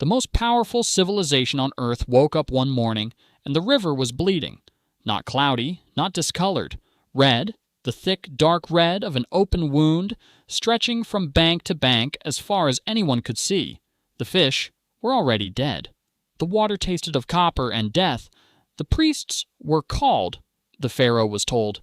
The most powerful civilization on Earth woke up one morning, and the river was bleeding. Not cloudy, not discolored. Red, the thick, dark red of an open wound, stretching from bank to bank as far as anyone could see. The fish were already dead. The water tasted of copper and death. The priests were called, the Pharaoh was told.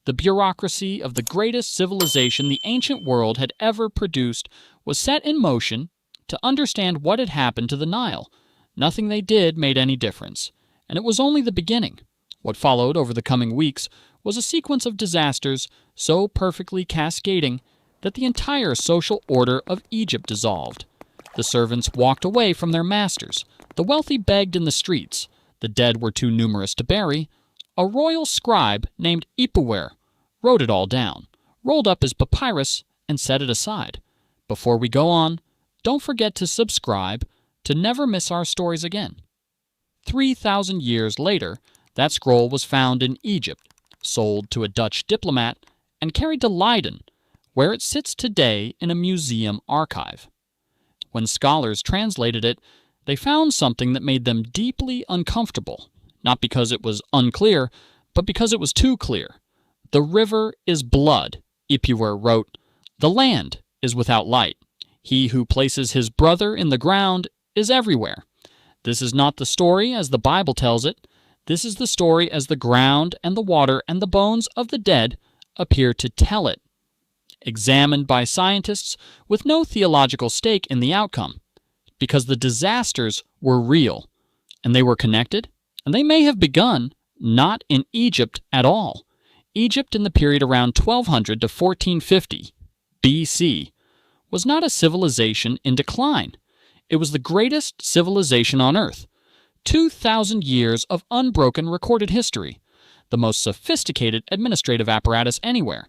The bureaucracy of the greatest civilization the ancient world had ever produced was set in motion to understand what had happened to the Nile. Nothing they did made any difference, and it was only the beginning. What followed over the coming weeks was a sequence of disasters so perfectly cascading that the entire social order of Egypt dissolved. The servants walked away from their masters. The wealthy begged in the streets. The dead were too numerous to bury. A royal scribe named Ipuwer wrote it all down, rolled up his papyrus, and set it aside. Before we go on, don't forget to subscribe to never miss our stories again. 3,000 years later, that scroll was found in Egypt, sold to a Dutch diplomat, and carried to Leiden, where it sits today in a museum archive. When scholars translated it, they found something that made them deeply uncomfortable, not because it was unclear, but because it was too clear. The river is blood, Ipuwer wrote. The land is without light. He who places his brother in the ground is everywhere. This is not the story as the Bible tells it. This is the story as the ground and the water and the bones of the dead appear to tell it. Examined by scientists with no theological stake in the outcome, because the disasters were real, and they were connected, and they may have begun not in Egypt at all. Egypt in the period around 1200 to 1450 BC was not a civilization in decline. It was the greatest civilization on Earth. 2,000 years of unbroken recorded history. The most sophisticated administrative apparatus anywhere.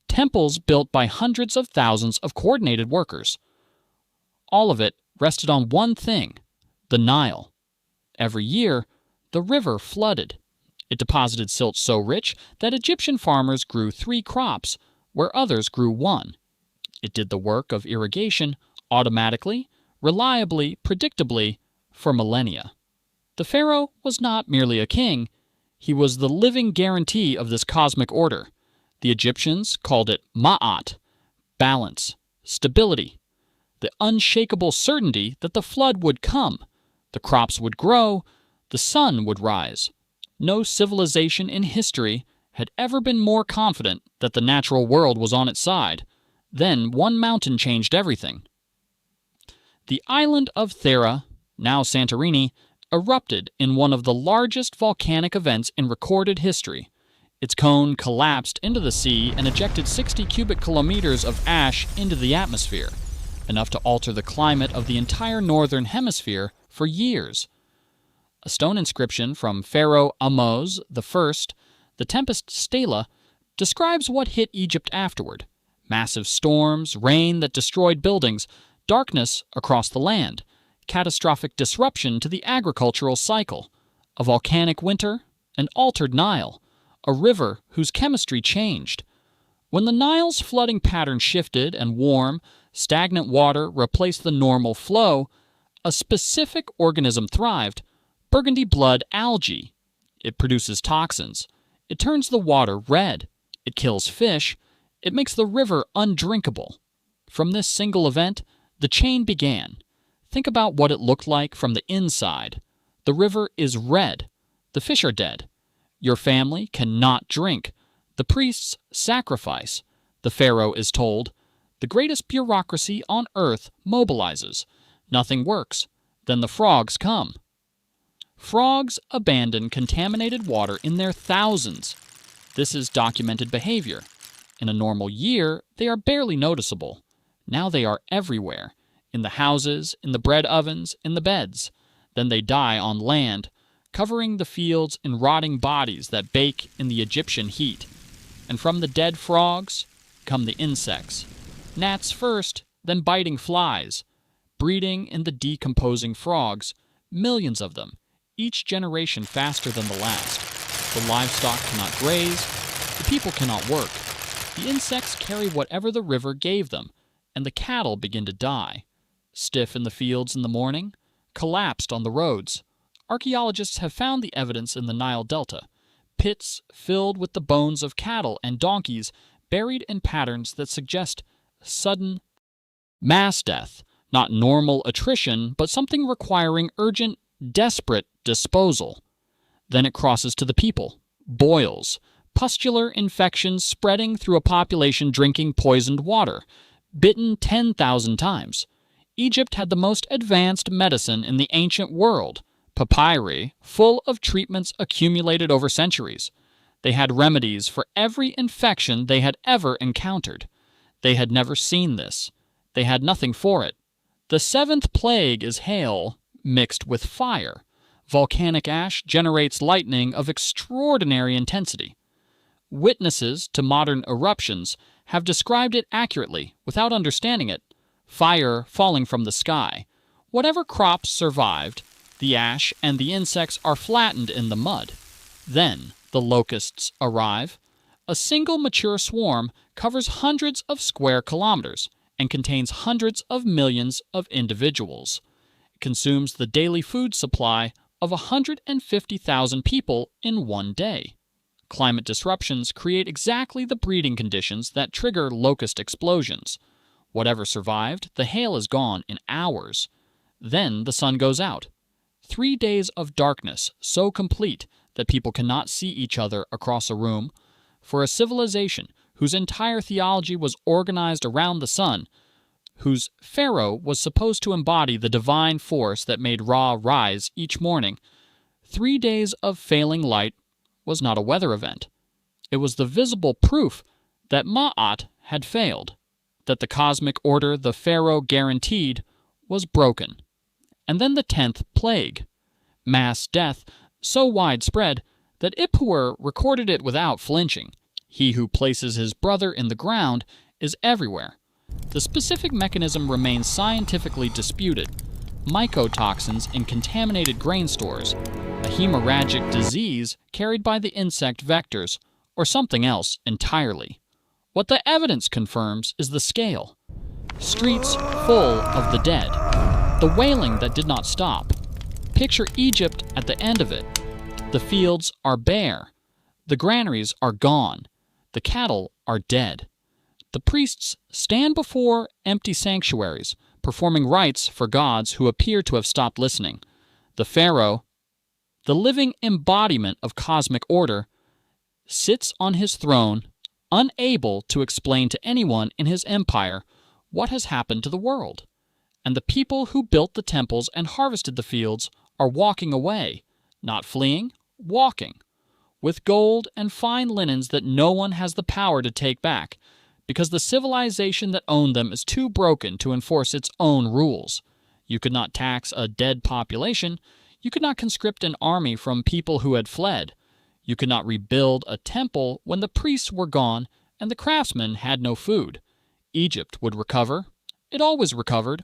Temples built by hundreds of thousands of coordinated workers. All of it rested on one thing, the Nile. Every year, the river flooded. It deposited silt so rich that Egyptian farmers grew 3 crops where others grew 1. It did the work of irrigation automatically, reliably, predictably, for millennia. The Pharaoh was not merely a king, he was the living guarantee of this cosmic order. The Egyptians called it ma'at, balance, stability, the unshakable certainty that the flood would come, the crops would grow, the sun would rise. No civilization in history had ever been more confident that the natural world was on its side. Then one mountain changed everything. The island of Thera, now Santorini, erupted in one of the largest volcanic events in recorded history. Its cone collapsed into the sea and ejected 60 cubic kilometers of ash into the atmosphere, enough to alter the climate of the entire northern hemisphere for years. A stone inscription from Pharaoh Ahmose I, the Tempest Stela, describes what hit Egypt afterward. Massive storms, rain that destroyed buildings, darkness across the land, catastrophic disruption to the agricultural cycle, a volcanic winter, an altered Nile, a river whose chemistry changed. When the Nile's flooding pattern shifted and warm, stagnant water replaced the normal flow, a specific organism thrived, burgundy blood algae. It produces toxins. It turns the water red. It kills fish. It makes the river undrinkable. From this single event, the chain began. Think about what it looked like from the inside. The river is red. The fish are dead. Your family cannot drink. The priests sacrifice. The Pharaoh is told. The greatest bureaucracy on earth mobilizes. Nothing works. Then the frogs come. Frogs abandon contaminated water in their thousands. This is documented behavior. In a normal year, they are barely noticeable. Now they are everywhere. In the houses, in the bread ovens, in the beds. Then they die on land, covering the fields in rotting bodies that bake in the Egyptian heat. And from the dead frogs come the insects. Gnats first, then biting flies. Breeding in the decomposing frogs, millions of them, each generation faster than the last. The livestock cannot graze, the people cannot work. The insects carry whatever the river gave them, and the cattle begin to die. Stiff in the fields in the morning, collapsed on the roads. Archaeologists have found the evidence in the Nile Delta. Pits filled with the bones of cattle and donkeys buried in patterns that suggest sudden mass death, not normal attrition, but something requiring urgent, desperate disposal. Then it crosses to the people. Boils, pustular infections spreading through a population drinking poisoned water, bitten 10,000 times. Egypt had the most advanced medicine in the ancient world, papyri, full of treatments accumulated over centuries. They had remedies for every infection they had ever encountered. They had never seen this. They had nothing for it. The seventh plague is hail mixed with fire. Volcanic ash generates lightning of extraordinary intensity. Witnesses to modern eruptions have described it accurately without understanding it. Fire falling from the sky. Whatever crops survived, the ash and the insects are flattened in the mud. Then the locusts arrive. A single mature swarm covers hundreds of square kilometers and contains hundreds of millions of individuals. It consumes the daily food supply of 150,000 people in one day. Climate disruptions create exactly the breeding conditions that trigger locust explosions. Whatever survived, the hail is gone in hours. Then the sun goes out. 3 days of darkness so complete that people cannot see each other across a room. For a civilization whose entire theology was organized around the sun, whose Pharaoh was supposed to embody the divine force that made Ra rise each morning, 3 days of failing light was not a weather event. It was the visible proof that Ma'at had failed, that the cosmic order the Pharaoh guaranteed was broken. And then the 10th plague, mass death so widespread that Ipuwer recorded it without flinching. He who places his brother in the ground is everywhere. The specific mechanism remains scientifically disputed. Mycotoxins in contaminated grain stores, a hemorrhagic disease carried by the insect vectors, or something else entirely. What the evidence confirms is the scale. Streets full of the dead. The wailing that did not stop. Picture Egypt at the end of it. The fields are bare. The granaries are gone. The cattle are dead. The priests stand before empty sanctuaries, performing rites for gods who appear to have stopped listening. The Pharaoh, the living embodiment of cosmic order, sits on his throne, unable to explain to anyone in his empire what has happened to the world. And the people who built the temples and harvested the fields are walking away, not fleeing, walking, with gold and fine linens that no one has the power to take back, because the civilization that owned them is too broken to enforce its own rules. You could not tax a dead population. You could not conscript an army from people who had fled. You could not rebuild a temple when the priests were gone and the craftsmen had no food. Egypt would recover. It always recovered.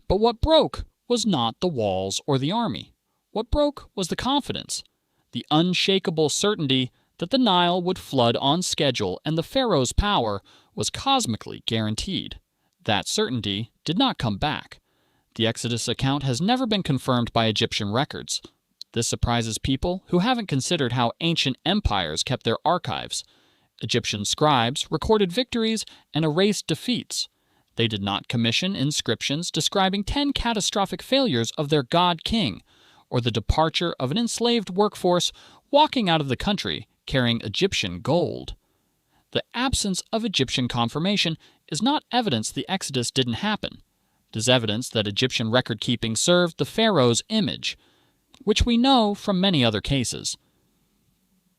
But what broke was not the walls or the army. What broke was the confidence, the unshakable certainty that the Nile would flood on schedule and the Pharaoh's power was cosmically guaranteed. That certainty did not come back. The Exodus account has never been confirmed by Egyptian records. This surprises people who haven't considered how ancient empires kept their archives. Egyptian scribes recorded victories and erased defeats. They did not commission inscriptions describing 10 catastrophic failures of their god-king, or the departure of an enslaved workforce walking out of the country carrying Egyptian gold. The absence of Egyptian confirmation is not evidence the Exodus didn't happen. It is evidence that Egyptian record-keeping served the Pharaoh's image, which we know from many other cases.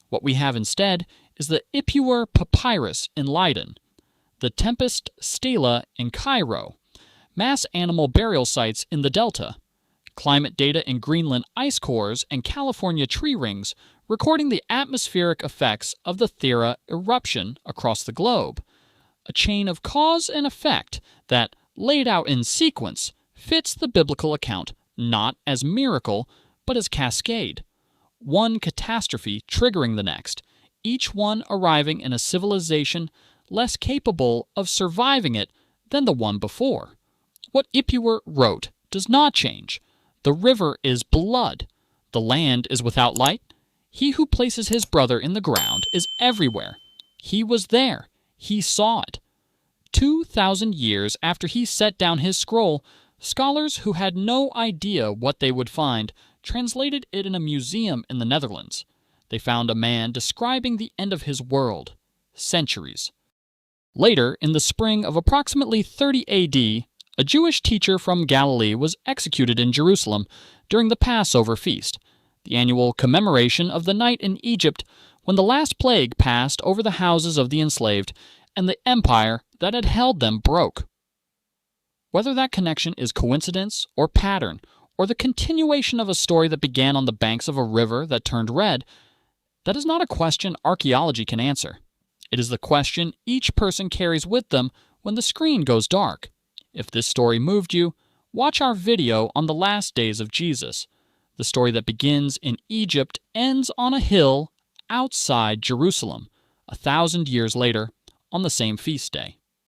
What we have instead is the Ipuwer Papyrus in Leiden, the Tempest Stela in Cairo, mass animal burial sites in the Delta, climate data in Greenland ice cores and California tree rings recording the atmospheric effects of the Thera eruption across the globe, a chain of cause and effect that, laid out in sequence, fits the biblical account not as miracle, but as cascade, one catastrophe triggering the next, each one arriving in a civilization less capable of surviving it than the one before. What Ipuwer wrote does not change. The river is blood. The land is without light. He who places his brother in the ground is everywhere. He was there. He saw it. 2,000 years after he set down his scroll, scholars who had no idea what they would find translated it in a museum in the Netherlands. They found a man describing the end of his world. Centuries. Later, in the spring of approximately 30 AD, a Jewish teacher from Galilee was executed in Jerusalem during the Passover feast, the annual commemoration of the night in Egypt when the last plague passed over the houses of the enslaved and the empire that had held them broke. Whether that connection is coincidence or pattern, or the continuation of a story that began on the banks of a river that turned red, that is not a question archaeology can answer. It is the question each person carries with them when the screen goes dark. If this story moved you, watch our video on the last days of Jesus. The story that begins in Egypt ends on a hill outside Jerusalem, 1,000 years later, on the same feast day.